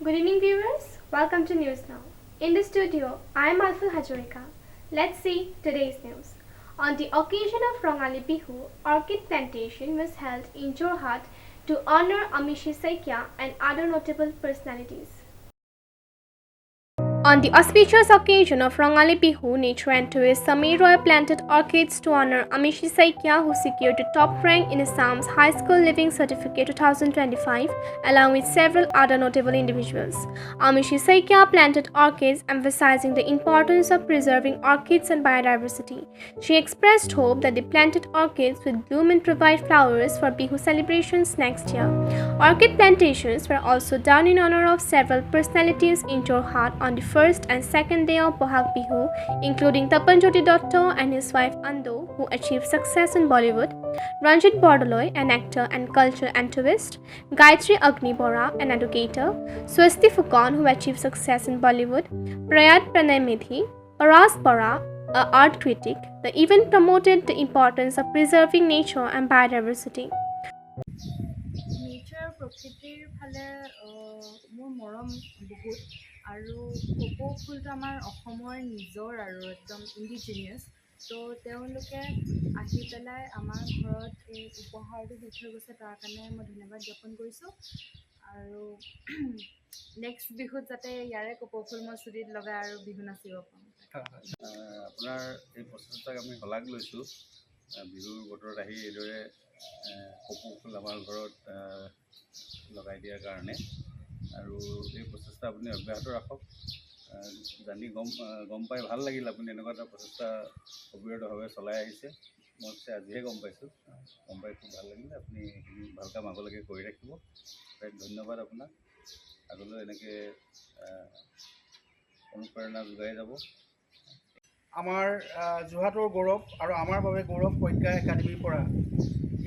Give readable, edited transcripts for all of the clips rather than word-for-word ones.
Good evening, viewers. Welcome to News Now. In the studio, I am Alfil Hajorika. Let's see today's news. On the occasion of Rongali Bihu, orchid plantation was held in Jorhat to honor Amishi Saikia and other notable personalities. On the auspicious occasion of Rongali Bihu, nature enthusiast Samir Roy planted orchids to honor Amishi Saikia, who secured the top rank in Assam's High School Living Certificate 2025, along with several other notable individuals. Amishi Saikia planted orchids, emphasizing the importance of preserving orchids and biodiversity. She expressed hope that the planted orchids will bloom and provide flowers for Bihu celebrations next year. Orchid plantations were also done in honor of several personalities in Jorhat on the first and second day of Bohag Bihu, including Tapan Jyoti Dotto and his wife Ando, who achieved success in Bollywood, Ranjit Bordoloi, an actor and cultural activist, Gayatri Agni Bora, an educator, Swasti Fukan, who achieved success in Bollywood, Prayat Pranay Medhi, Paras Bora, an art critic. The event promoted the importance of preserving nature and biodiversity. Nature প্ৰকৃতিৰ ফালে মোৰ মৰম বহুত আৰু কপৌ ফুলটো আমাৰ অসমৰ নিজৰ আৰু একদম ইণ্ডিজিনিয়াছ তো তেওঁলোকে আহি পেলাই আমাৰ ঘৰত এই উপহাৰটো দি থৈ গৈছে তাৰ কাৰণে মই ধন্যবাদ জ্ঞাপন কৰিছোঁ আৰু নেক্সট বিহুত যাতে ইয়াৰে কপৌ ফুল মই চুলিত লগাই আৰু বিহু নাচিব পাৰোঁ। আপোনাৰ এই প্ৰচেষ্টাক আমি শলাগ লৈছোঁ। বিহুৰ বতৰত আহি এইদৰে কপৌ ফুল আমাৰ ঘৰত লগাই দিয়াৰ কাৰণে আৰু এই প্ৰচেষ্টা আপুনি অব্যাহত ৰাখক। জানি গম পাই ভাল লাগিল আপুনি এনেকুৱা এটা প্ৰচেষ্টা অবিৰতভাৱে চলাই আহিছে। মই আজিহে গম পাইছোঁ, গম পাই খুব ভাল লাগিলে। আপুনি এইখিনি ভাল কাম আগলৈকে কৰি ৰাখিব। ধন্যবাদ আপোনাক। আগলৈ এনেকৈ অনুপ্ৰেৰণা যোগাই যাব। আমাৰ যোৰহাটৰ গৌৰৱ আৰু আমাৰ বাবে গৌৰৱ প্ৰজ্ঞা একাডেমীৰ পৰা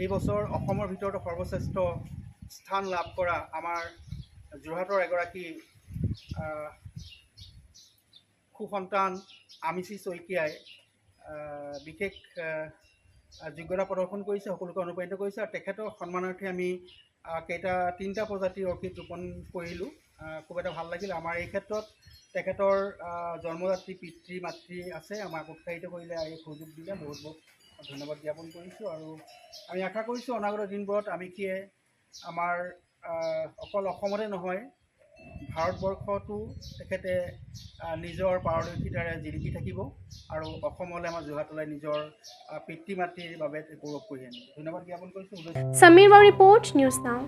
এই বছৰ অসমৰ ভিতৰতে সৰ্বশ্ৰেষ্ঠ স্থান লাভ কৰা আমাৰ যোৰহাটৰ এগৰাকী সুসন্তান আমিষী শইকীয়াই বিশেষ যোগ্যতা প্ৰদৰ্শন কৰিছে, সকলোকে অনুপ্ৰাণিত কৰিছে আৰু তেখেতৰ সন্মানাৰ্থে আমি তিনিটা প্ৰজাতিৰ অৰ্কিড ৰোপণ কৰিলোঁ। খুব এটা ভাল লাগিল। আমাৰ এই ক্ষেত্ৰত তেখেতৰ জন্মদাত্ৰী পিতৃ মাতৃ আছে, আমাক উৎসাহিত কৰিলে এই সুযোগ দিলে বহুত বহুত ধন্যবাদ জ্ঞাপন কৰিছোঁ আৰু আমি আশা কৰিছোঁ অনাগত দিনবোৰত আমিষীয়ে আমাৰ অকল অসমতে নহয় ভাৰতবৰ্ষতো তেখেতে নিজৰ পাৰদৰ্শিতাৰে জিলিকি থাকিব আৰু অসমলৈ আমাৰ যোৰহাটলৈ নিজৰ পিতৃ মাতৃৰ বাবে গৌৰৱ কঢ়িয়াই আনিব। ধন্যবাদ জ্ঞাপন কৰিছোঁ। Samir Roy report, News Now.